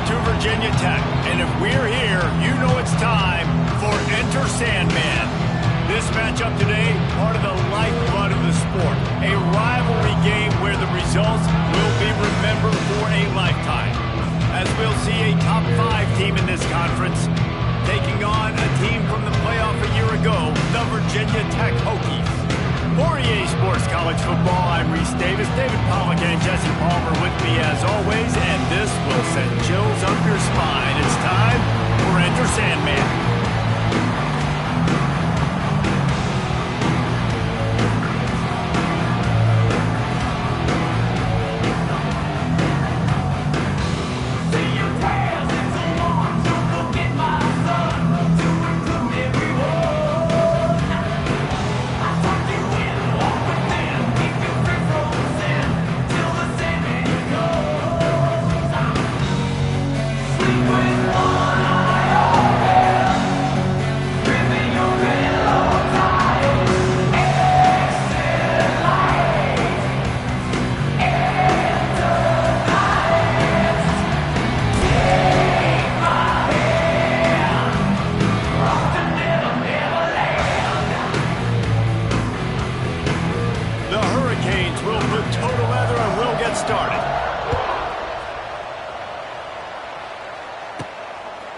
to Virginia Tech. And if we're here, you know it's time for Enter Sandman. This matchup today, part of the lifeblood of the sport. A rivalry game where the results will be remembered for a lifetime. As we'll see a top 5 team in this conference taking on a team from the playoff a year ago, the Virginia Tech Hokies. For EA Sports College Football, I'm Reese Davis, David Pollack, and Jesse Palmer with me as always, and this will send chills up your spine. It's time for Enter Sandman.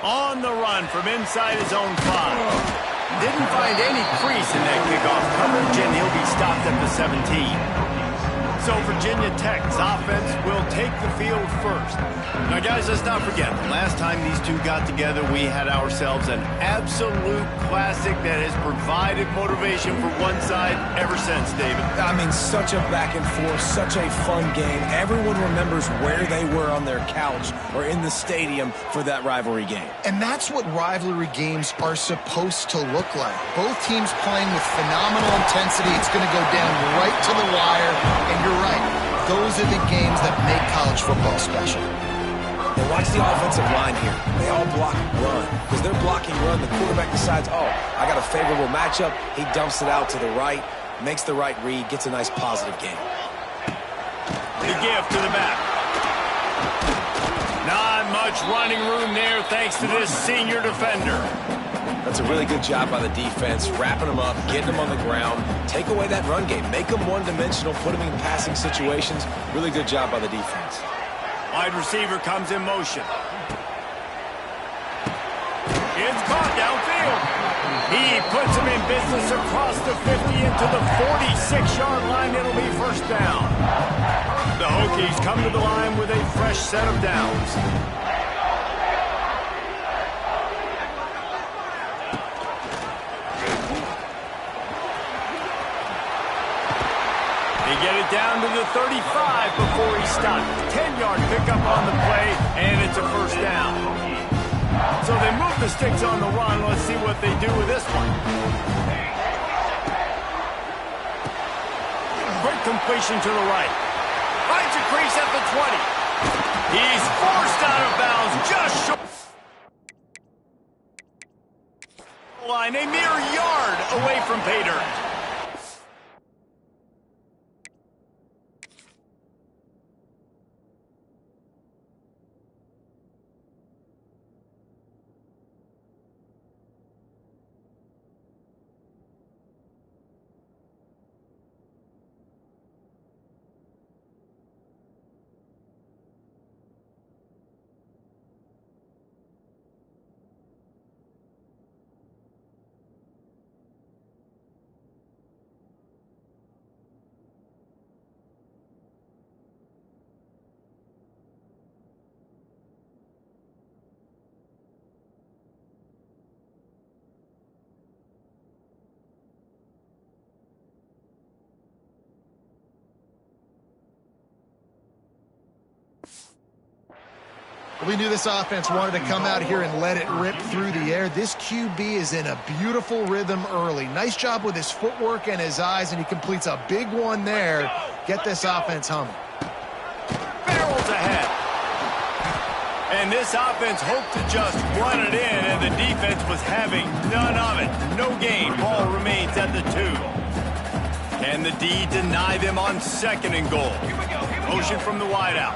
On the run from inside his own 5. Didn't find any crease in that kickoff coverage, and he'll be stopped at the 17. So Virginia Tech's offense will take the field first. Now, guys, let's not forget, last time these two got together, we had ourselves an absolute classic that has provided motivation for one side ever since, David. I mean, such a back and forth, such a fun game. Everyone remembers where they were on their couch or in the stadium for that rivalry game. And that's what rivalry games are supposed to look like. Both teams playing with phenomenal intensity. It's going to go down right to the wire, and you're right. Those are the games that make college football special. And watch the offensive line here. They all block run. Because they're blocking run, the quarterback decides, oh, I got a favorable matchup. He dumps it out to the right, makes the right read, gets a nice positive game. The give to the back. Not much running room there thanks to this senior defender. That's a really good job by the defense, wrapping them up, getting them on the ground. Take away that run game. Make them one-dimensional, put them in passing situations. Really good job by the defense. Wide receiver comes in motion. It's caught downfield. He puts him in business across the 50 into the 46-yard line. It'll be first down. The Hokies come to the line with a fresh set of downs. They get it down to the 35 before he stopped. 10-yard pickup on the play, and it's a first down. So they move the sticks on the run. Let's see what they do with this one. Quick completion to the right. Finds a crease at the 20. He's forced out of bounds just short. Line a mere yard away from pay dirt. We knew this offense wanted to come out here and let it rip through the air. This QB is in a beautiful rhythm early. Nice job with his footwork and his eyes, and he completes a big one there. Get this offense humming. Barrels ahead. And this offense hoped to just run it in, and the defense was having none of it. No gain. Ball remains at the 2. Can the D deny them on 2nd and goal? Motion from the wideout.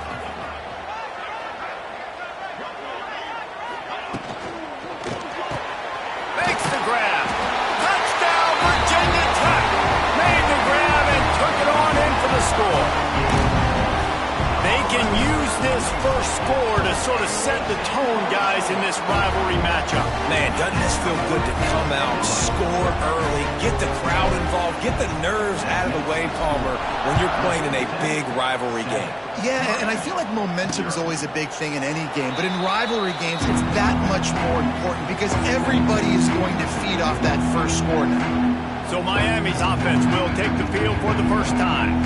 can use this first score to sort of set the tone, guys, in this rivalry matchup. Man, doesn't this feel good to come out, score early, get the crowd involved, get the nerves out of the way, Palmer, when you're playing in a big rivalry game? Yeah, and I feel like momentum is always a big thing in any game, but in rivalry games, it's that much more important because everybody is going to feed off that first score now. So Miami's offense will take the field for the first time.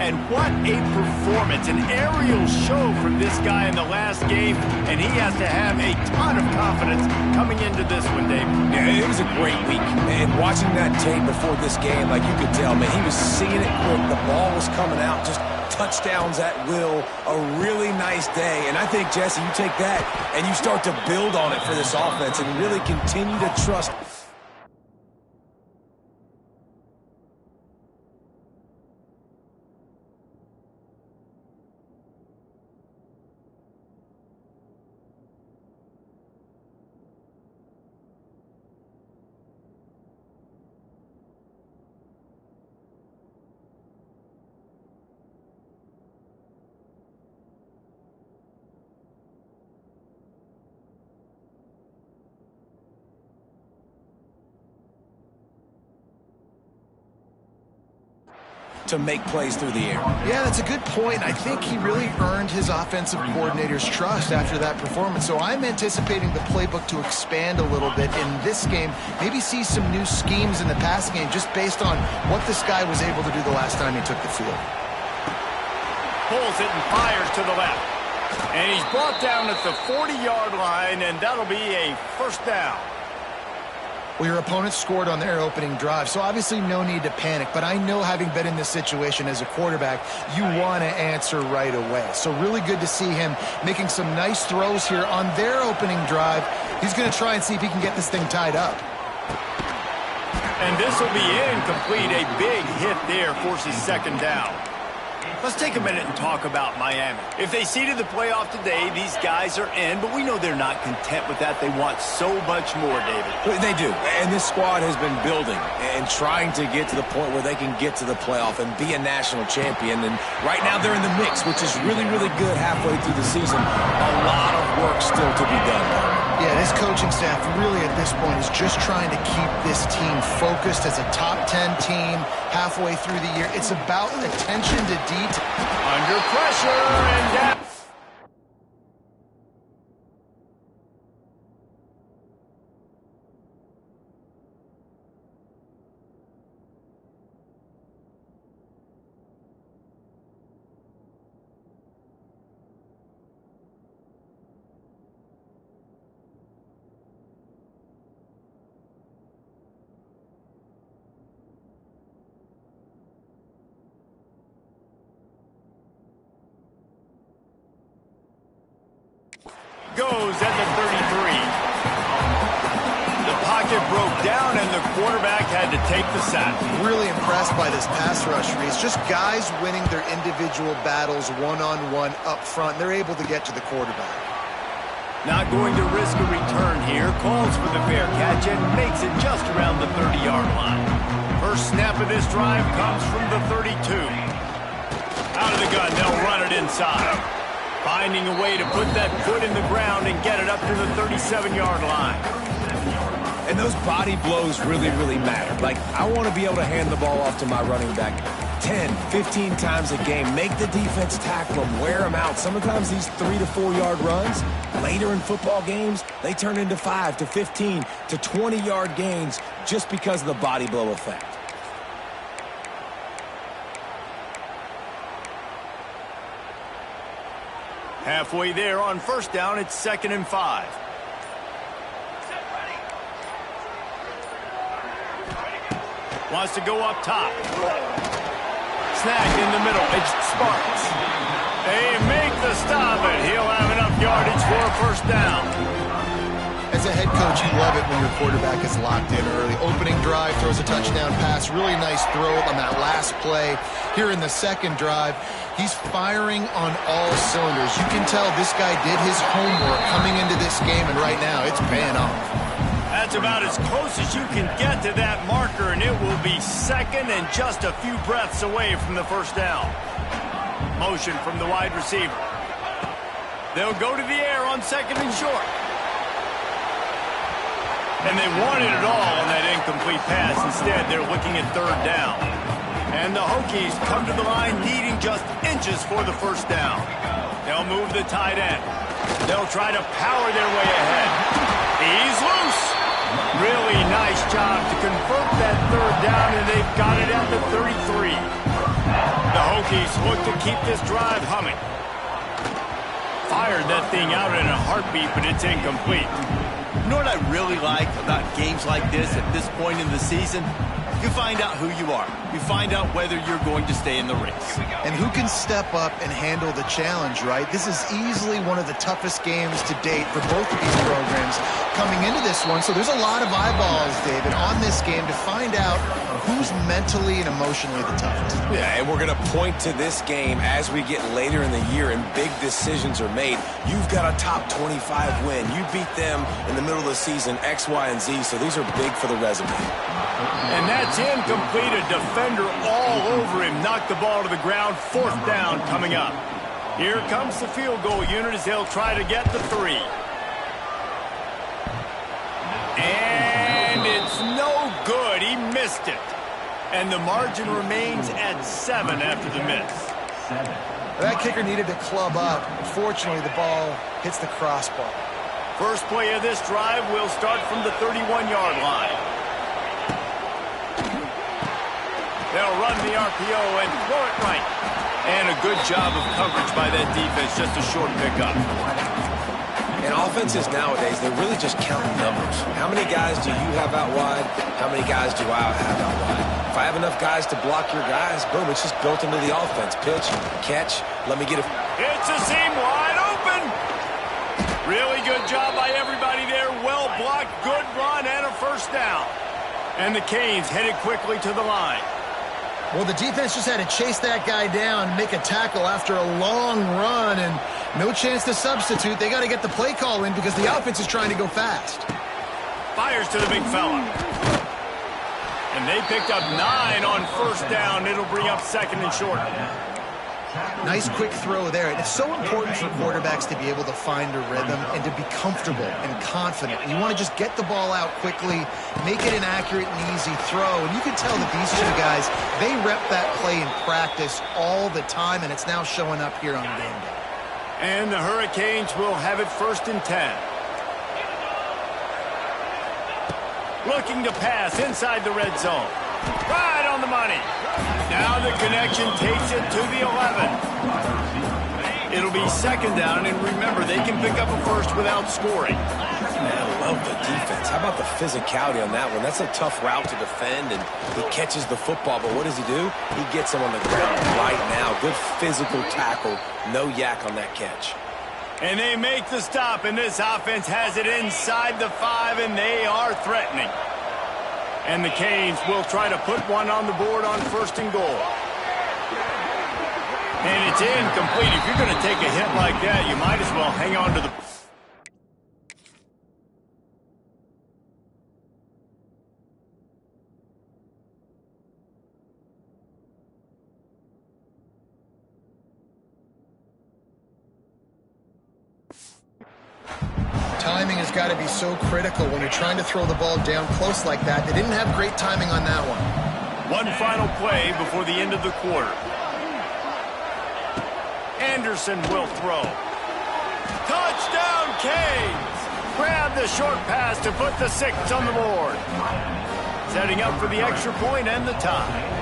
And what a performance, an aerial show from this guy in the last game, and he has to have a ton of confidence coming into this one, David. Yeah, it was a great week, and watching that tape before this game, like you could tell, man, he was seeing it quick, the ball was coming out, just touchdowns at will, a really nice day. And I think, Jesse, you take that and you start to build on it for this offense and really continue to trust. To make plays through the air. Yeah, that's a good point. I think he really earned his offensive coordinator's trust after that performance. So I'm anticipating the playbook to expand a little bit in this game. Maybe see some new schemes in the passing game just based on what this guy was able to do the last time he took the field. Pulls it and fires to the left. And he's brought down at the 40-yard line, and that'll be a first down. Well, your opponent scored on their opening drive, so obviously no need to panic. But I know, having been in this situation as a quarterback, you want to answer right away. So really good to see him making some nice throws here on their opening drive. He's going to try and see if he can get this thing tied up. And this will be incomplete. A big hit there forces second down. Let's take a minute and talk about Miami. If they seeded the playoff today, these guys are in, but we know they're not content with that. They want so much more, David. They do, and this squad has been building and trying to get to the point where they can get to the playoff and be a national champion. And right now they're in the mix, which is really, really good halfway through the season. A lot of work still to be done. Yeah, this coaching staff really at this point is just trying to keep this team focused as a top 10 team halfway through the year. It's about attention to detail. Under pressure, and that... goes at the 33. The pocket broke down, and the quarterback had to take the sack. Really impressed by this pass rush, Reese. Just guys winning their individual battles one-on-one up front. They're able to get to the quarterback. Not going to risk a return here. Calls for the fair catch and makes it just around the 30-yard line. First snap of this drive comes from the 32. Out of the gun, they'll run it inside. Finding a way to put that foot in the ground and get it up to the 37-yard line. And those body blows really, really matter. Like, I want to be able to hand the ball off to my running back 10, 15 times a game. Make the defense tackle them, wear them out. Sometimes these 3 to 4 yard runs, later in football games, they turn into 5 to 15 to 20-yard gains just because of the body blow effect. Halfway there on first down, it's 2nd and 5. Wants to go up top. Snagged in the middle. It's Sparks. They make the stop, and he'll have enough yardage for a first down. As a head coach, you love it when your quarterback is locked in early. Opening drive, throws a touchdown pass. Really nice throw on that last play. Here in the second drive, he's firing on all cylinders. You can tell this guy did his homework coming into this game, and right now it's paying off. That's about as close as you can get to that marker, and it will be second and just a few breaths away from the first down. Motion from the wide receiver. They'll go to the air on 2nd and short. And they wanted it all on that incomplete pass. Instead, they're looking at 3rd down. And the Hokies come to the line needing just inches for the 1st down. They'll move the tight end. They'll try to power their way ahead. He's loose. Really nice job to convert that 3rd down, and they've got it at the 33. The Hokies look to keep this drive humming. Fired that thing out in a heartbeat, but it's incomplete. You know what I really like about games like this at this point in the season? You find out who you are. You find out whether you're going to stay in the race. And who can step up and handle the challenge, right? This is easily one of the toughest games to date for both of these programs coming into this one. So there's a lot of eyeballs, David, on this game to find out who's mentally and emotionally the toughest. Yeah, and we're going to point to this game as we get later in the year and big decisions are made. You've got a top 25 win. You beat them in the middle of the season, X, Y, and Z, so these are big for the resume. And that's incomplete. A defender all over him. Knocked the ball to the ground. 4th down coming up. Here comes the field goal unit as they'll try to get the 3. And it's no good. He missed it. And the margin remains at 7 after the miss. That kicker needed to club up. Unfortunately, the ball hits the crossbar. First play of this drive will start from the 31-yard line. They'll run the RPO and throw it right. And a good job of coverage by that defense. Just a short pickup. And offenses nowadays, they're really just counting numbers. How many guys do you have out wide? How many guys do I have out wide? If I have enough guys to block your guys, boom, it's just built into the offense. Pitch, catch, let me get a... It's a seam wide open. Really good job by everybody there. Well blocked, good run, and a 1st down. And the Canes headed quickly to the line. Well, the defense just had to chase that guy down, make a tackle after a long run, and no chance to substitute. They got to get the play call in because the offense is trying to go fast. Fires to the big fella. And they picked up 9 on 1st down. It'll bring up 2nd and short. Nice quick throw there. And it's so important for quarterbacks to be able to find a rhythm and to be comfortable and confident. You want to just get the ball out quickly, make it an accurate and easy throw. And you can tell that these 2 guys, they rep that play in practice all the time, and it's now showing up here on game day. And the Hurricanes will have it 1st and 10. Looking to pass inside the red zone. Right on the money. Now the connection takes it to the 11. It'll be 2nd down, and remember, they can pick up a 1st without scoring. Man, I love the defense. How about the physicality on that one? That's a tough route to defend, and he catches the football, but what does he do? He gets him on the ground right now. Good physical tackle. No yak on that catch. And they make the stop, and this offense has it inside the 5, and they are threatening. And the Canes will try to put one on the board on 1st and goal. And it's incomplete. If you're going to take a hit like that, you might as well hang on to the... Timing has got to be so critical when you're trying to throw the ball down close like that. They didn't have great timing on that one. One final play before the end of the quarter. Anderson will throw. Touchdown, Canes! Grab the short pass to put the 6 on the board. Setting up for the extra point and the tie.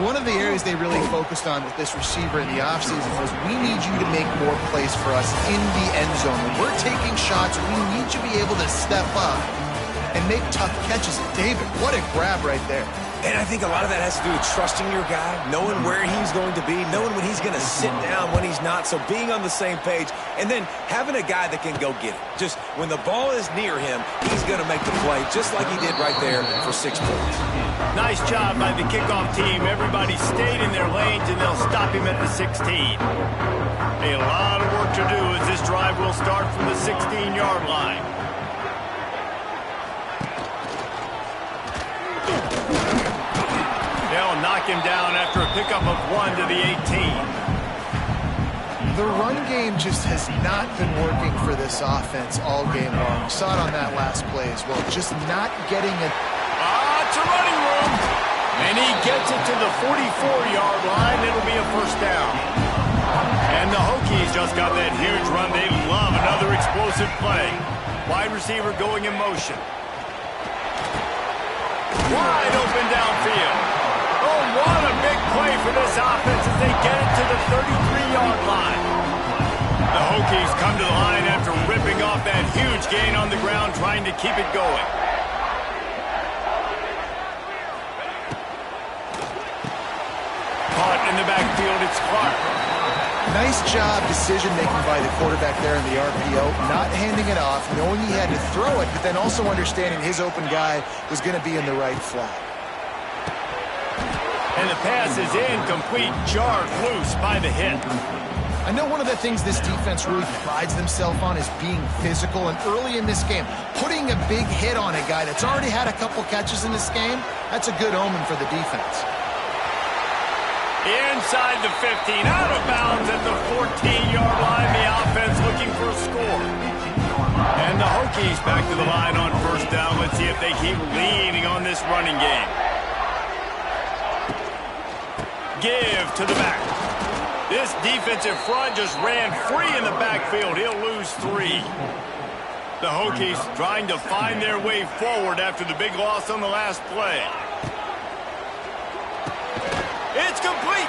One of the areas they really focused on with this receiver in the offseason was we need you to make more plays for us in the end zone. When we're taking shots, we need you to be able to step up and make tough catches. David, what a grab right there. And I think a lot of that has to do with trusting your guy, knowing where he's going to be, knowing when he's going to sit down, when he's not. So being on the same page, and then having a guy that can go get it. Just when the ball is near him, he's going to make the play, just like he did right there for 6 points. Nice job by the kickoff team. Everybody stayed in their lanes, and they'll stop him at the 16. A lot of work to do as this drive will start from the 16-yard line. They'll knock him down after a pickup of 1 to the 18. The run game just has not been working for this offense all game long. We saw it on that last play as well. Just not getting it. It's a running room. And he gets it to the 44-yard line. It'll be a first down. And the Hokies just got that huge run. They love another explosive play. Wide receiver going in motion. Wide open downfield. Oh, what a big play for this offense as they get it to the 33-yard line. The Hokies come to the line after ripping off that huge gain on the ground, trying to keep it going. Caught in the backfield, it's Clark. Nice job decision-making by the quarterback there in the RPO, not handing it off, knowing he had to throw it, but then also understanding his open guy was going to be in the right flat. And the pass is incomplete, jarred loose by the hit. I know one of the things this defense really prides themselves on is being physical, and early in this game, putting a big hit on a guy that's already had a couple catches in this game, that's a good omen for the defense. Inside the 15, out of bounds at the 14-yard line. The offense looking for a score. And the Hokies back to the line on first down. Let's see if they keep leaning on this running game. Give to the back. This defensive front just ran free in the backfield. He'll lose 3. The Hokies trying to find their way forward after the big loss on the last play. It's complete.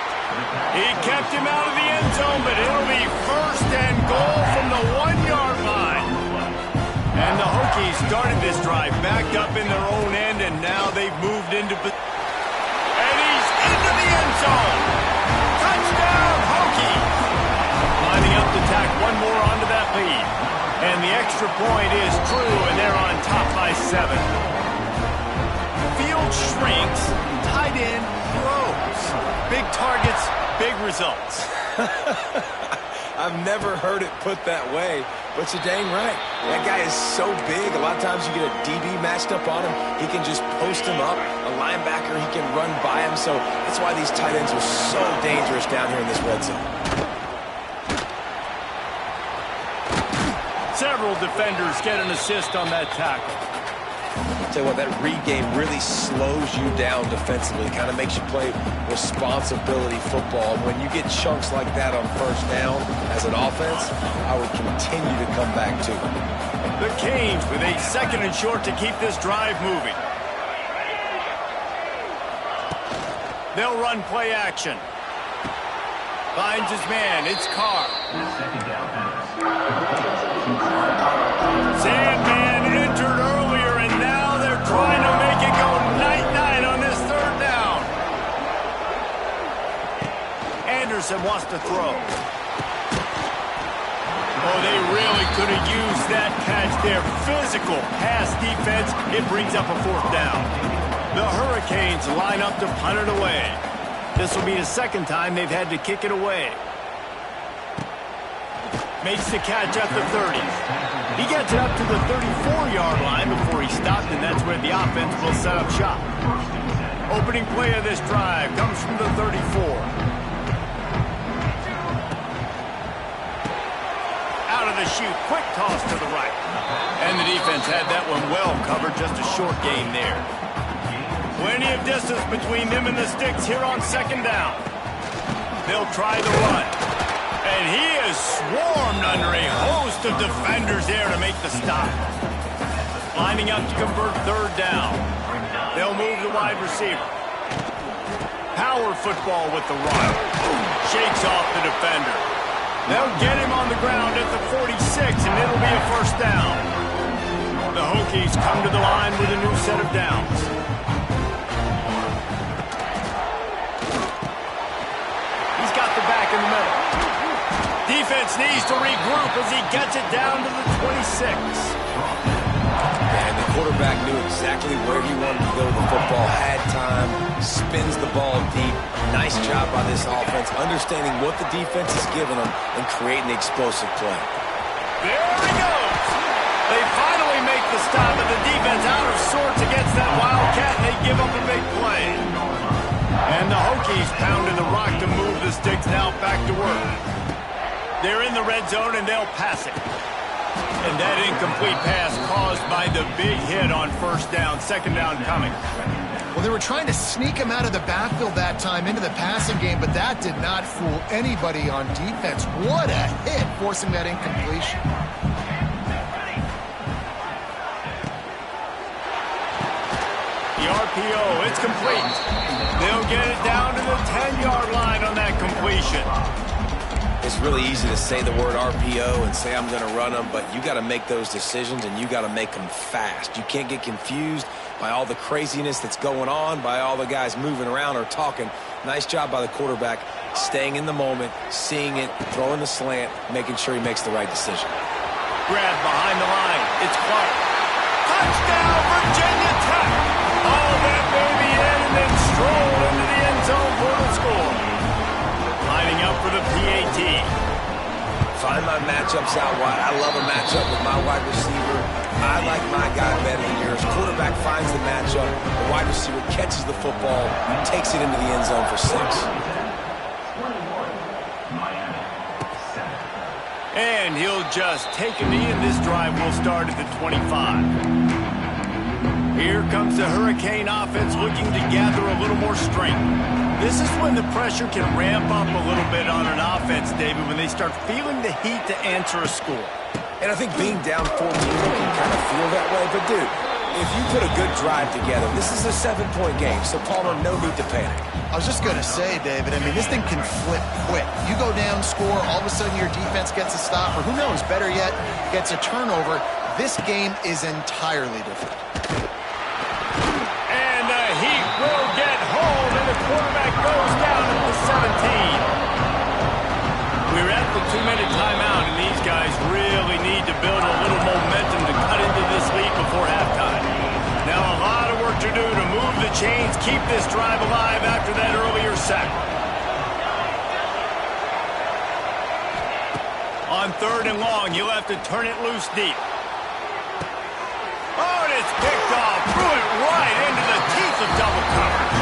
He kept him out of the end zone, but it'll be first and goal from the 1-yard line. And the Hokies started this drive backed up in their own end, and now they've moved into... And he's into the end zone. Touchdown, Hokies. Lining up to tack one more onto that lead. And the extra point is true, and they're on top by 7. Field shrinks, tight end grows. Big targets, big results. I've never heard it put that way, but you're dang right. That guy is so big. A lot of times you get a DB matched up on him. He can just post him up. A linebacker, he can run by him. So that's why these tight ends are so dangerous down here in this red zone. Several defenders get an assist on that tackle. Tell you what, that read game really slows you down defensively. Kind of makes you play responsibility football. When you get chunks like that on first down as an offense, I would continue to come back to it. The Canes with a 2nd and short to keep this drive moving. They'll run play action. Finds his man. It's Carr. Sandman entered earlier, and now they're trying to make it go night-night on this 3rd down. Anderson wants to throw. Oh, they really could have used that catch there. Physical pass defense. It brings up a 4th down. The Hurricanes line up to punt it away. This will be the 2nd time they've had to kick it away. Makes the catch at the 30. He gets it up to the 34-yard line before he stopped, and that's where the offense will set up shop. Opening play of this drive comes from the 34. Out of the chute, quick toss to the right. And the defense had that one well covered, just a short gain there. Plenty of distance between them and the sticks here on 2nd down. They'll try the run. And he is swarmed under a host of defenders there to make the stop. Lining up to convert 3rd down. They'll move the wide receiver. Power football with the run. Shakes off the defender. They'll get him on the ground at the 46, and it'll be a 1st down. The Hokies come to the line with a new set of downs. He's got the back in the middle. Defense needs to regroup as he gets it down to the 26. And the quarterback knew exactly where he wanted to go with the football, had time, spins the ball deep. Nice job by this offense, understanding what the defense is giving them and creating the explosive play. There he goes. They finally make the stop, but the defense out of sorts against that Wildcat, and they give up a big play. And the Hokies pounded the rock to move the sticks, now back to work. They're in the red zone, and they'll pass it. And that incomplete pass caused by the big hit on first down. Second down coming. Well, they were trying to sneak him out of the backfield that time into the passing game, but that did not fool anybody on defense. What a hit, forcing that incompletion. The RPO, it's complete. They'll get it down to the 10-yard line on that completion. It's really easy to say the word RPO and say I'm going to run them, but you got to make those decisions and you got to make them fast. You can't get confused by all the craziness that's going on, by all the guys moving around or talking. Nice job by the quarterback, staying in the moment, seeing it, throwing the slant, making sure he makes the right decision. Grab behind the line. It's Clark. Touchdown, Virginia Tech. Oh, that baby in and then stroll into the end zone for the score. Lining up for the PAT. Find my matchups out wide. I love a matchup with my wide receiver. I like my guy better than yours. Quarterback finds the matchup. The wide receiver catches the football, takes it into the end zone for 6. And he'll just take a knee, and this drive will start at the 25. Here comes the Hurricane offense looking to gather a little more strength. This is when the pressure can ramp up a little bit on an offense, David, when they start feeling the heat to answer a score. And I think being down 14, you can kind of feel that way. But, dude, if you put a good drive together, this is a 7-point game, so, Palmer, no need to panic. I was just going to say, David, I mean, this thing can flip quick. You go down, score, all of a sudden your defense gets a stop, or who knows, better yet, gets a turnover. This game is entirely different. And the Heat will get home, and the quarterback goes down at the 17. We're at the 2-minute timeout, and these guys really need to build a little momentum to cut into this lead before halftime. Now a lot of work to do to move the chains, keep this drive alive after that earlier sack. On 3rd and long, you'll have to turn it loose deep. Oh, and it's picked off. Threw it right into the teeth of double coverage.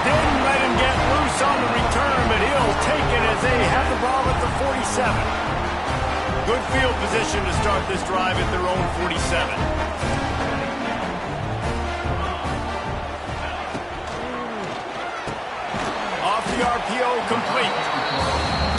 Didn't let him get loose on the return, but he'll take it as they have the ball at the 47. Good field position to start this drive at their own 47. Off the RPO, complete.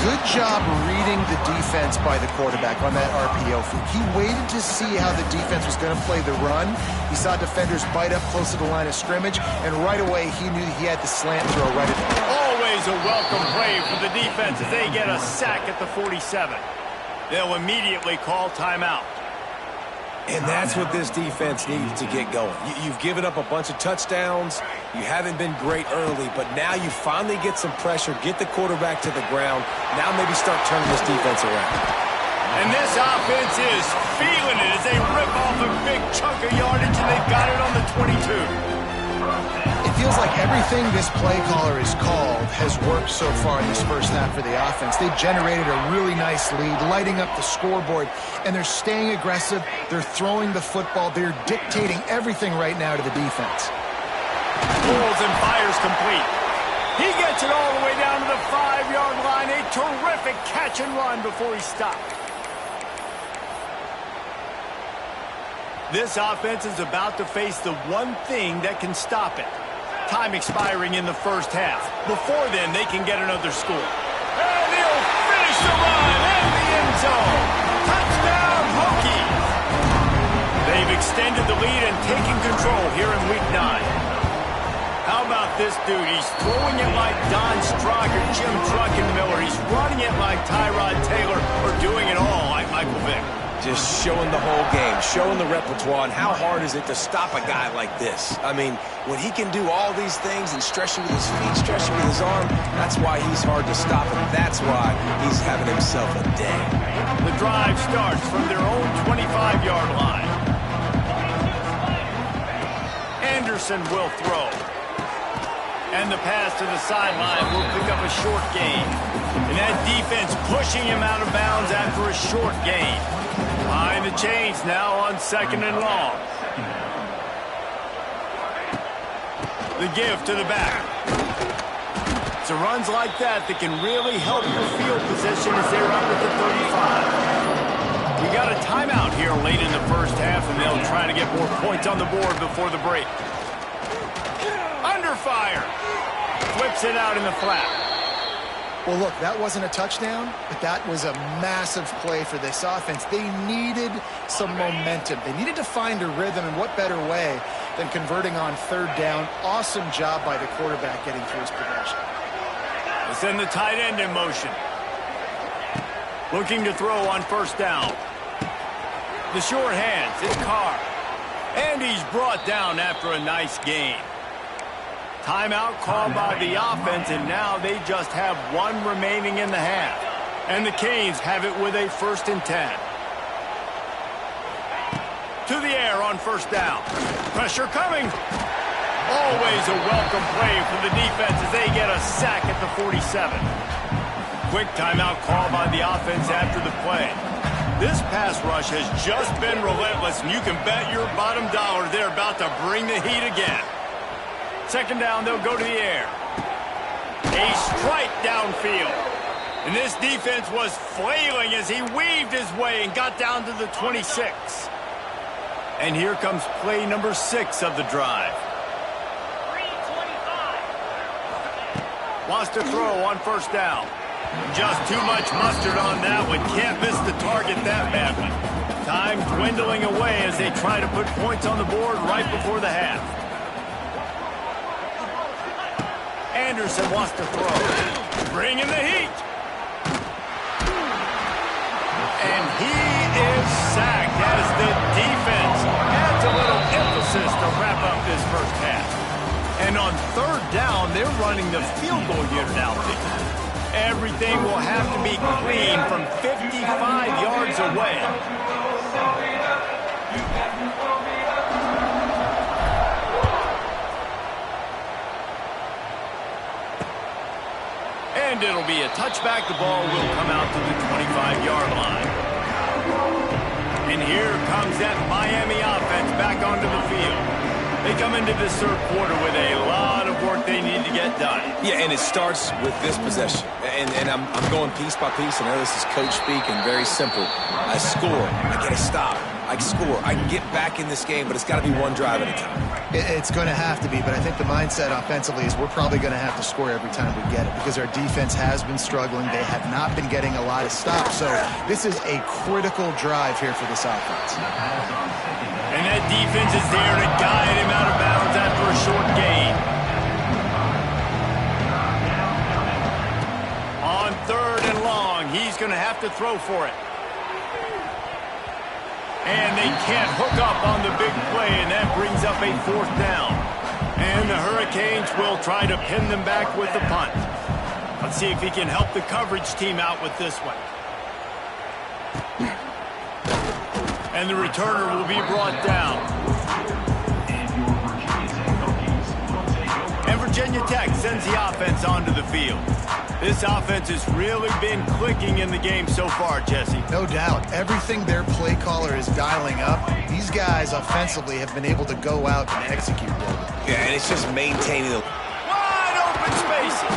Good job reading the defense by the quarterback on that RPO. He waited to see how the defense was going to play the run. He saw defenders bite up close to the line of scrimmage, and right away he knew he had the slant throw right at the... Always a welcome play for the defense as they get a sack at the 47. They'll immediately call timeout. And that's what this defense needs to get going. You've given up a bunch of touchdowns. You haven't been great early, but now you finally get some pressure, get the quarterback to the ground. Now maybe start turning this defense around. And this offense is feeling it as they rip off a big chunk of yardage, and they've got it on the 22. It feels like everything this play caller has called has worked so far in this first half for the offense. They've generated a really nice lead, lighting up the scoreboard, and they're staying aggressive. They're throwing the football. They're dictating everything right now to the defense. Pulls and fires complete. He gets it all the way down to the 5-yard line. A terrific catch and run before he stopped. This offense is about to face the one thing that can stop it. Time expiring in the first half. Before then, they can get another score. And he'll finish the run in the end zone. Touchdown, Hokies! They've extended the lead and taken control here in Week 9. How about this dude? He's throwing it like Don Strock or Jim Truckenmiller. He's running it like Tyrod Taylor, or doing it all like Michael Vick. Just showing the whole game, showing the repertoire, and how hard is it to stop a guy like this? I mean, when he can do all these things and stretch you with his feet, stretch you with his arm, that's why he's hard to stop, and that's why he's having himself a day. The drive starts from their own 25-yard line. Anderson will throw. And the pass to the sideline will pick up a short gain. And that defense pushing him out of bounds after a short gain. Behind the chains now on 2nd and long. The give to the back. It's the runs like that that can really help your field position as they're up at the 35. We got a timeout here late in the first half, and they'll try to get more points on the board before the break. Under fire. Flips it out in the flat. Well, look, that wasn't a touchdown, but that was a massive play for this offense. They needed some momentum. They needed to find a rhythm, and what better way than converting on third down. Awesome job by the quarterback getting through his progression. They send the tight end in motion. Looking to throw on first down. The short hands, it's Carr. And he's brought down after a nice gain. Timeout called by the offense, and now they just have one remaining in the half. And the Canes have it with a 1st and 10. To the air on first down. Pressure coming. Always a welcome play for the defense as they get a sack at the 47. Quick timeout call by the offense after the play. This pass rush has just been relentless, and you can bet your bottom dollar they're about to bring the heat again. Second down, they'll go to the air. A strike downfield. And this defense was flailing as he weaved his way and got down to the 26. And here comes play number 6 of the drive. Wants to throw on first down. Just too much mustard on that one. Can't miss the target that badly. Time dwindling away as they try to put points on the board right before the half. Anderson wants to throw. Bring in the heat. And he is sacked as the defense adds a little emphasis to wrap up this first half. And on third down, they're running the field goal unit out there. Everything will have to be clean from 55 yards away. And it'll be a touchback. The ball will come out to the 25-yard line. And here comes that Miami offense back onto the field. They come into this third quarter with a lot of work they need to get done. Yeah, and it starts with this possession. And I'm going piece by piece. I know this is coach speak and very simple. I score. I get a stop. I score. I can get back in this game, but it's got to be one drive at a time. It's going to have to be, but I think the mindset offensively is we're probably going to have to score every time we get it because our defense has been struggling. They have not been getting a lot of stops, so this is a critical drive here for this offense. And that defense is there to guide him out of bounds after a short gain. On third and long, he's going to have to throw for it. And they can't hook up on the big play, and that brings up a 4th down. And the Hurricanes will try to pin them back with the punt. Let's see if he can help the coverage team out with this one. And the returner will be brought down. And Virginia Tech sends the offense onto the field. This offense has really been clicking in the game so far, Jesse. No doubt. Everything their play caller is dialing up, these guys offensively have been able to go out and execute them. Yeah, and it's just maintaining the... Wide open spaces.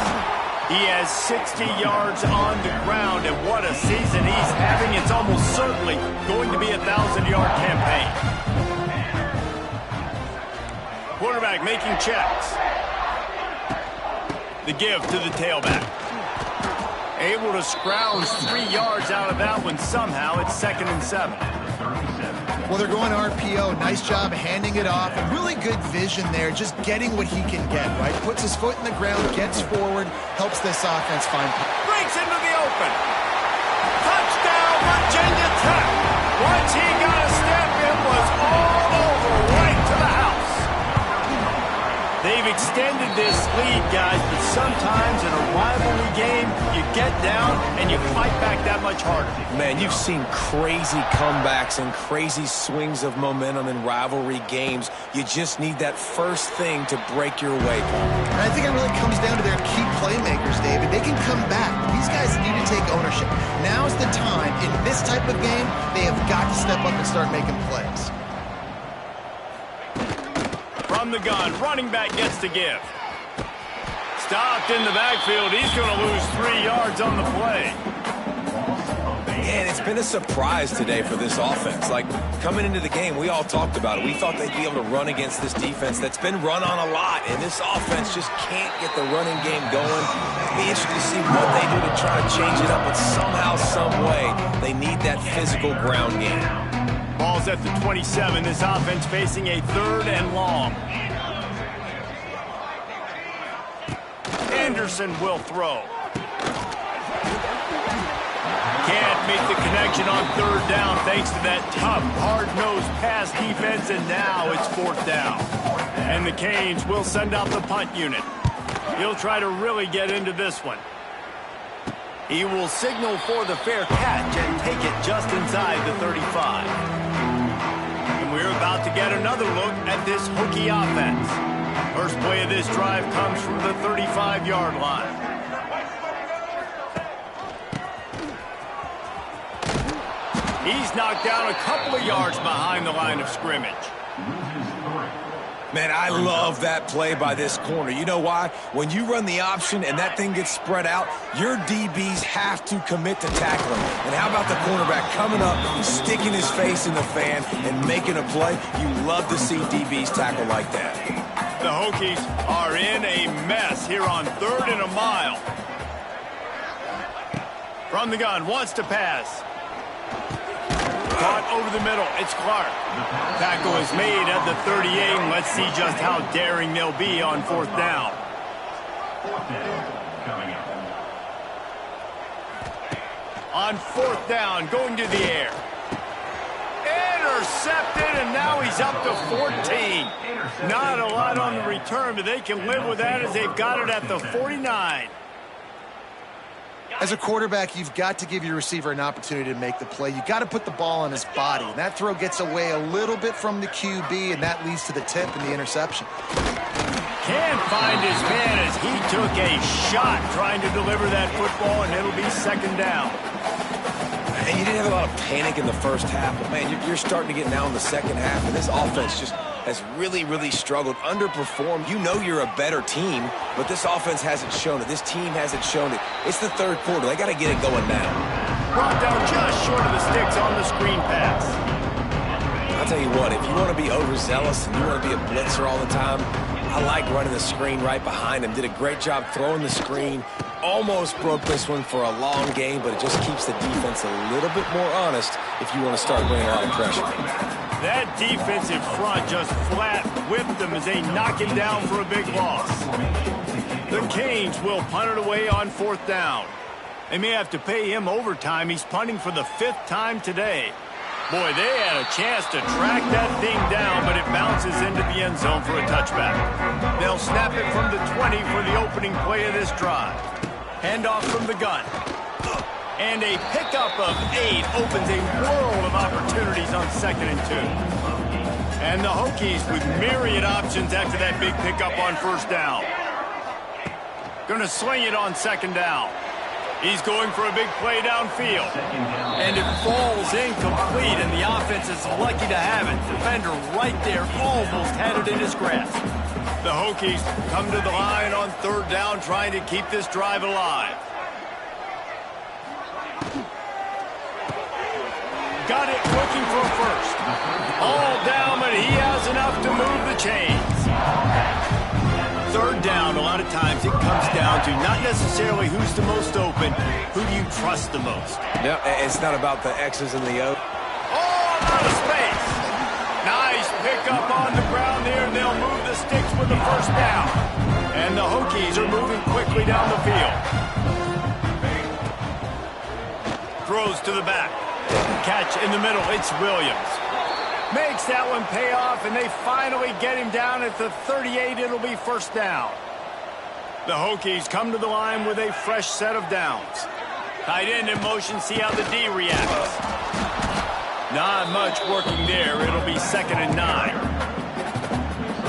He has 60 yards on the ground, and what a season he's having. It's almost certainly going to be a 1,000-yard campaign. Quarterback making checks. The give to the tailback. Able to scrounge 3 yards out of that one somehow. It's 2nd and 7. Well, they're going RPO. Nice job handing it off. And really good vision there, just getting what he can get, right? Puts his foot in the ground, gets forward, helps this offense find... Breaks into the open. Touchdown, Virginia Tech. Once he got a step, it was all over, right to the house. They've extended this lead, guys, but sometimes in a rivalry game, you get down and you fight back that much harder. Man, you've seen crazy comebacks and crazy swings of momentum in rivalry games. You just need that first thing to break your way. And I think it really comes down to their key playmakers, David. They can come back. These guys need to take ownership. Now's the time. In this type of game, they have got to step up and start making plays. From the gun, running back gets to give. stopped in the backfield. He's going to lose 3 yards on the play. And it's been a surprise today for this offense. Like, coming into the game, we all talked about it. We thought they'd be able to run against this defense that's been run on a lot, and this offense just can't get the running game going. It'll be interesting to see what they do to try to change it up, but somehow, some way, they need that physical ground game. Ball's at the 27. This offense facing a 3rd and long. Anderson will throw. Can't make the connection on 3rd down thanks to that tough, hard-nosed pass defense, and now it's 4th down. And the Canes will send out the punt unit. He'll try to really get into this one. He will signal for the fair catch and take it just inside the 35. And we're about to get another look at this Hokie offense. First play of this drive comes from the 35-yard line. He's knocked down a couple of yards behind the line of scrimmage. Man, I love that play by this corner. You know why? When you run the option and that thing gets spread out, your DBs have to commit to tackling. And how about the cornerback coming up, sticking his face in the fan, and making a play? You love to see DBs tackle like that. The Hokies are in a mess here on 3rd and a mile. From the gun, wants to pass. Caught over the middle. It's Clark. Tackle is made at the 38, and let's see just how daring they'll be on 4th down. On 4th down, going to the air. Intercepted, and now he's up to 14. Not a lot on the return, but they can live with that as they've got it at the 49. As a quarterback, you've got to give your receiver an opportunity to make the play. You've got to put the ball on his body. And that throw gets away a little bit from the QB, and that leads to the tip and the interception. Can't find his man as he took a shot trying to deliver that football, and it'll be 2nd down. And you didn't have a lot of panic in the first half, but, man, you're starting to get now in the second half, and this offense just has really, really struggled, underperformed. You know you're a better team, but this offense hasn't shown it. This team hasn't shown it. It's the 3rd quarter. They got to get it going now. Brought down just short of the sticks on the screen pass. I'll tell you what, if you want to be overzealous and you want to be a blitzer all the time, I like running the screen right behind him. Did a great job throwing the screen. Almost broke this one for a long game, but it just keeps the defense a little bit more honest if you want to start bringing a lot of pressure. That defensive front just flat whipped them as they knock him down for a big loss. The Canes will punt it away on 4th down. They may have to pay him overtime. He's punting for the 5th time today. Boy, they had a chance to track that thing down, but it bounces into the end zone for a touchback. They'll snap it from the 20 for the opening play of this drive. Handoff from the gun. And a pickup of 8 opens a world of opportunities on 2nd and 2. And the Hokies with myriad options after that big pickup on 1st down. Going to sling it on 2nd down. He's going for a big play downfield. And it falls incomplete, and the offense is lucky to have it. Defender right there almost had it in his grasp. The Hokies come to the line on 3rd down, trying to keep this drive alive. Got it looking for a first. All down, but he has enough to move the chains. 3rd down, a lot of times it comes down to not necessarily who's the most open, who do you trust the most? Yeah, it's not about the X's and the O's. Oh, out of space. Nice pickup on the ground there, and they'll move the sticks with the 1st down. And the Hokies are moving quickly down the field. Throws to the back. Catch in the middle, it's Williams. Makes that one pay off, and they finally get him down at the 38. It'll be 1st down. The Hokies come to the line with a fresh set of downs. Tight end in motion, see how the D reacts. Not much working there. It'll be 2nd and 9.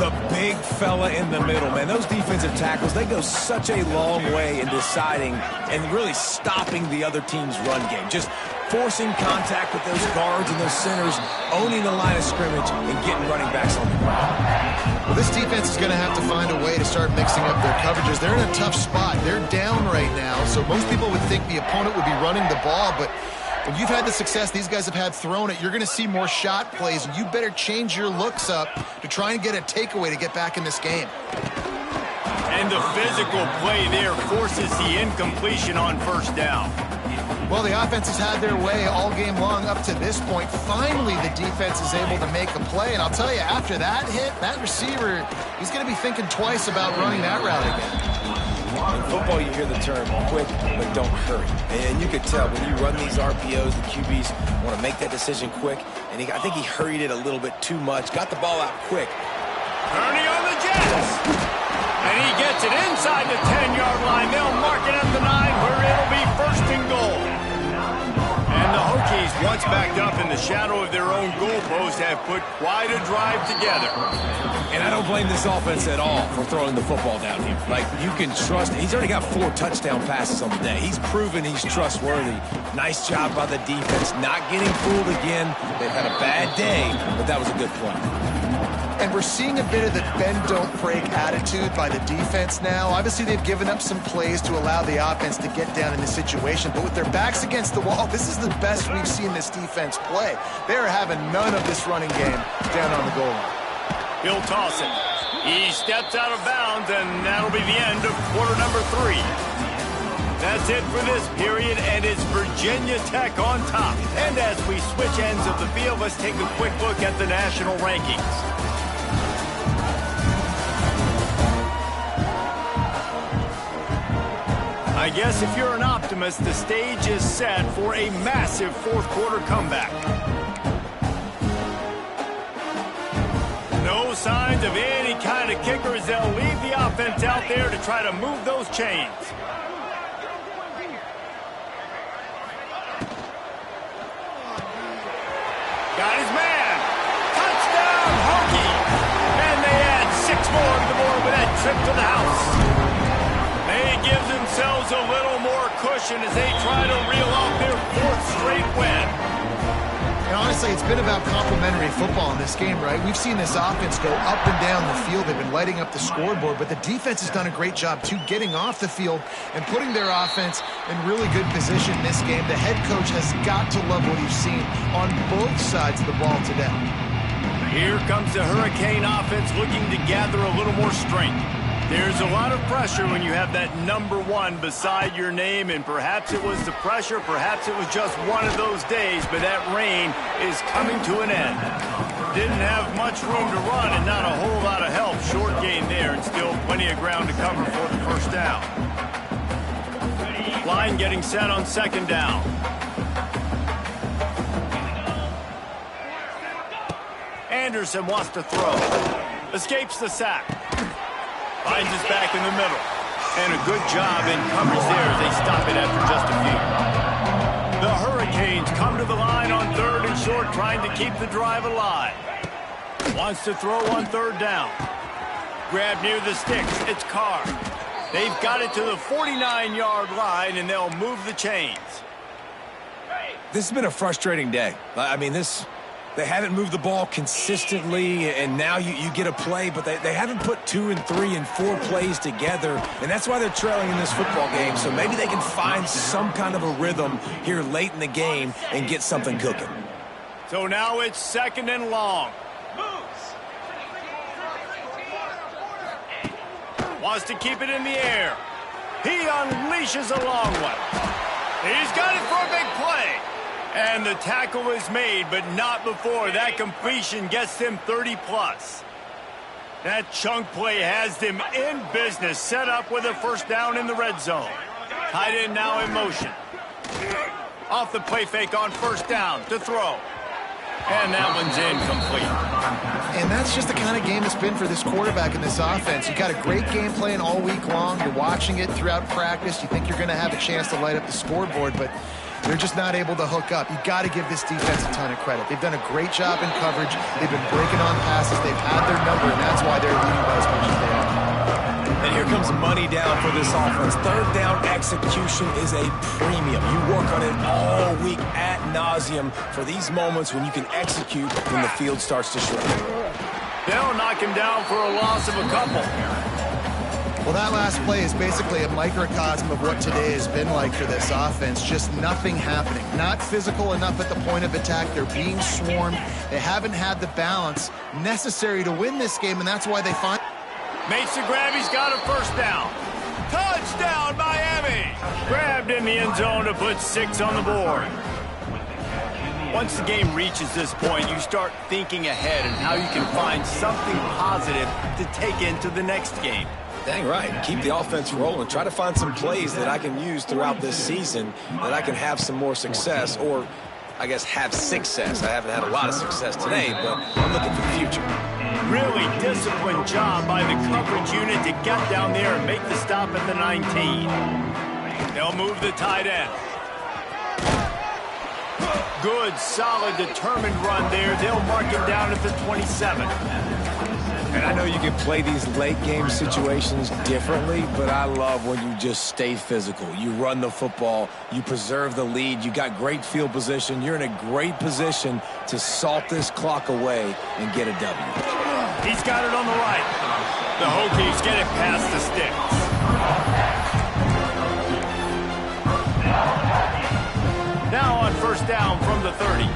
The big fella in the middle, man. Those defensive tackles, they go such a long way in deciding and really stopping the other team's run game. Just forcing contact with those guards and those centers, owning the line of scrimmage, and getting running backs on the ground. Well, this defense is going to have to find a way to start mixing up their coverages. They're in a tough spot. They're down right now, so most people would think the opponent would be running the ball, but when you've had the success these guys have had throwing it, you're going to see more shot plays, and you better change your looks up to try and get a takeaway to get back in this game. And the physical play there forces the incompletion on first down. Well, the offense has had their way all game long up to this point. Finally, the defense is able to make a play. And I'll tell you, after that hit, that receiver, he's going to be thinking twice about running that route again. In football, you hear the term quick, but don't hurry. And you could tell when you run these RPOs, the QBs want to make that decision quick. And I think he hurried it a little bit too much. Got the ball out quick. Ernie on the Jets. And he gets it inside the 10-yard line. They'll mark it at the 9 where it'll be first and goal. And the Hokies, once backed up in the shadow of their own goalpost, have put quite a drive together. And I don't blame this offense at all for throwing the football down here. Like, you can trust. He's already got 4 touchdown passes on the day. He's proven he's trustworthy. Nice job by the defense, not getting fooled again. They've had a bad day, but that was a good play. And we're seeing a bit of the bend-don't-break attitude by the defense now. Obviously, they've given up some plays to allow the offense to get down in this situation. But with their backs against the wall, this is the best we've seen this defense play. They are having none of this running game down on the goal line. He'll toss it. He steps out of bounds, and that'll be the end of quarter number 3. That's it for this period, and it's Virginia Tech on top. And as we switch ends of the field, let's take a quick look at the national rankings. I guess if you're an optimist, the stage is set for a massive fourth quarter comeback. No signs of any kind of kickers. They'll leave the offense out there to try to move those chains. Got his man. Touchdown, Hokie. And they add 6 more to the board with that trip to the house. They give themselves a little more cushion as they try to reel off their 4th straight win. And honestly, it's been about complementary football in this game, right? We've seen this offense go up and down the field. They've been lighting up the scoreboard, but the defense has done a great job, too, getting off the field and putting their offense in really good position in this game. The head coach has got to love what he's seen on both sides of the ball today. Here comes the Hurricane offense looking to gather a little more strength. There's a lot of pressure when you have that number 1 beside your name, and perhaps it was the pressure, perhaps it was just one of those days, but that rain is coming to an end. Didn't have much room to run and not a whole lot of help. Short gain there and still plenty of ground to cover for the first down. Line getting set on second down. Anderson wants to throw. Escapes the sack. Finds his back in the middle. And a good job in coverage there as they stop it after just a few. The Hurricanes come to the line on 3rd and short, trying to keep the drive alive. Wants to throw on 3rd down. Grab near the sticks. It's Carr. They've got it to the 49-yard line, and they'll move the chains. This has been a frustrating day. I mean, they haven't moved the ball consistently, and now you get a play, but they haven't put 2 and 3 and 4 plays together, and that's why they're trailing in this football game. So maybe they can find some kind of a rhythm here late in the game and get something cooking. So now it's 2nd and long. Wants to keep it in the air. He unleashes a long one. He's got it for a big play. And the tackle is made, but not before that completion gets them 30+. That chunk play has them in business, set up with a first down in the red zone. Tight end now in motion. Off the play fake on first down to throw. And that one's incomplete. And that's just the kind of game it's been for this quarterback in this offense. You got a great game plan all week long. You're watching it throughout practice. You think you're going to have a chance to light up the scoreboard, but they're just not able to hook up. You got to give this defense a ton of credit. They've done a great job in coverage. They've been breaking on passes. They've had their number, and that's why they're leading by as much as they are. And here comes money down for this offense. 3rd down execution is a premium. You work on it all week ad nauseum for these moments when you can execute when the field starts to shrink. They'll knock him down for a loss of a couple. Well, that last play is basically a microcosm of what today has been like for this offense. Just nothing happening. Not physical enough at the point of attack. They're being swarmed. They haven't had the balance necessary to win this game, and that's why they find... Makes the grab. He's got a first down. Touchdown, Miami! Grabbed in the end zone to put 6 on the board. Once the game reaches this point, you start thinking ahead and how you can find something positive to take into the next game. Dang right. Keep the offense rolling. Try to find some plays that I can use throughout this season that I can have some more success, or I guess have success. I haven't had a lot of success today, but I'm looking for the future. Really disciplined job by the coverage unit to get down there and make the stop at the 19. They'll move the tight end. Good, solid, determined run there. They'll mark it down at the 27. And I know you can play these late game situations differently, but I love when you just stay physical. You run the football, you preserve the lead, you got great field position. You're in a great Position to salt this clock away and get a W. He's got it on the right. The Hokies get it past the sticks. Now on first down from the 30.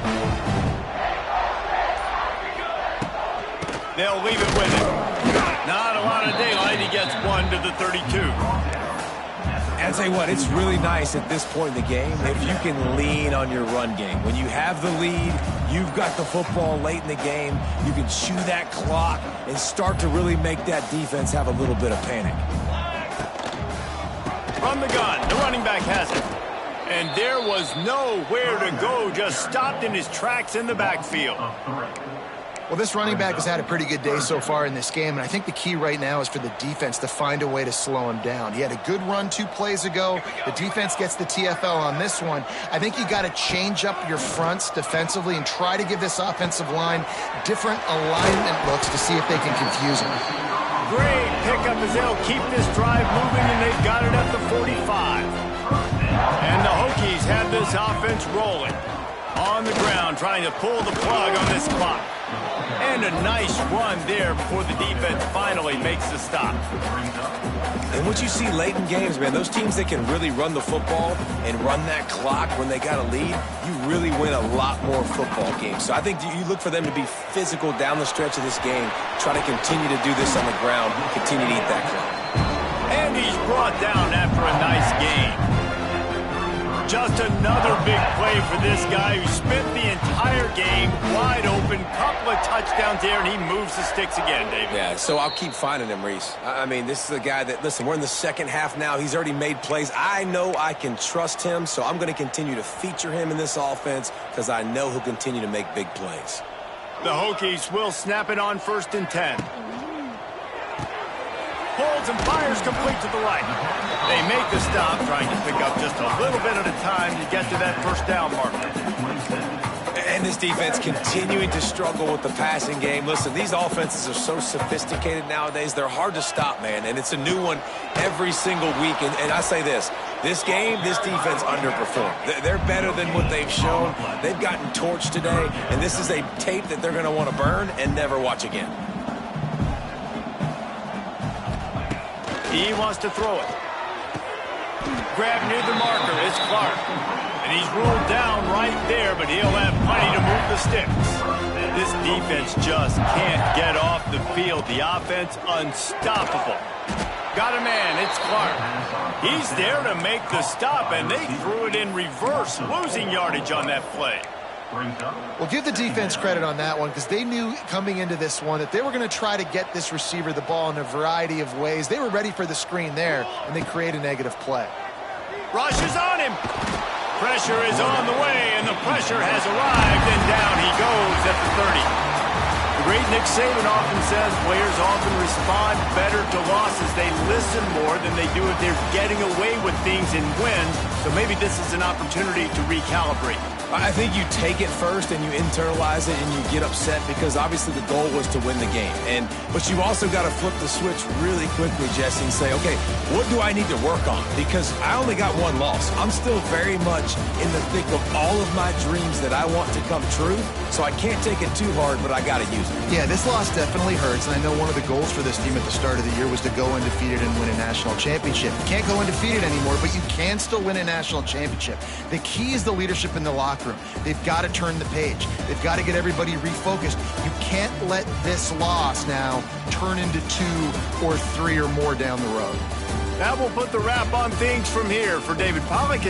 They'll leave it with him. Not a lot of daylight. He gets 1 to the 32. And I'll tell you what, it's really nice at this point in the game if you can lean on your run game. When you have the lead, you've got the football late in the game, you can chew that clock and start to really make that defense have a little bit of panic. From the gun, the running back has it. And there was nowhere to go, just stopped in his tracks in the backfield. Well, this running back has had a pretty good day so far in this game, and I think the key right now is for the defense to find a way to slow him down. He had a good run 2 plays ago. The defense gets the TFL on this one. I think you got to change up your fronts defensively and try to give this offensive line different alignment looks to see if they can confuse him. Great pickup as they'll keep this drive moving, and they've got it at the 45. And the Hokies have this offense rolling. On the ground, trying to pull the plug on this clock. And a nice run there before the defense finally makes the stop. And what you see late in games, man, those teams that can really run the football and run that clock when they got a lead, you really win a lot more football games. So I think you look for them to be physical down the stretch of this game, try to continue to do this on the ground, continue to eat that clock. And he's brought down after a nice game. Just another big play for this guy who spent the entire game wide open. Couple of touchdowns there, and he moves the sticks again, David. Yeah, so I'll keep finding him, Reese. I mean, this is a guy that, listen, we're in the second half now. He's already made plays. I know I can trust him, so I'm going to continue to feature him in this offense because I know he'll continue to make big plays. The Hokies will snap it on 1st and 10. Pulls and fires complete to the right. They make the stop, trying to pick up just a little bit at a time to get to that first down marker. And this defense continuing to struggle with the passing game. Listen, these offenses are so sophisticated nowadays. They're hard to stop, man, and it's a new one every single week. And I say this game, this defense underperformed. They're better than what they've shown. They've gotten torched today, and this is a tape that they're going to want to burn and never watch again. He wants to throw it. Grab near the marker. It's Clark. And he's ruled down right there, but he'll have plenty to move the sticks. This defense just can't get off the field. The offense unstoppable. Got a man. It's Clark. He's there to make the stop, and they threw it in reverse, losing yardage on that play. Well, give the defense credit on that one because they knew coming into this one that they were going to try to get this receiver the ball in a variety of ways. They were ready for the screen there, and they create a negative play. Rush is on him. Pressure is on the way, and the pressure has arrived, and down he goes at the 30. The great Nick Saban often says players often respond better to losses. They listen more than they do if they're getting away with things in wins. So maybe this is an opportunity to recalibrate. I think you take it first and you internalize it and you get upset because obviously the goal was to win the game. But you also got to flip the switch really quickly, Jesse, and say, okay, what do I need to work on? Because I only got one loss. I'm still very much in the thick of all of my dreams that I want to come true, so I can't take it too hard, but I got to use it. Yeah, this loss definitely hurts, and I know one of the goals for this team at the start of the year was to go undefeated and win a national championship. You can't go undefeated anymore, but you can still win a national championship. The key is the leadership in the locker room. They've got to turn the page. They've got to get everybody refocused. You can't let this loss now turn into 2 or 3 or more down the road. That will put the wrap on things from here. For David Pollack.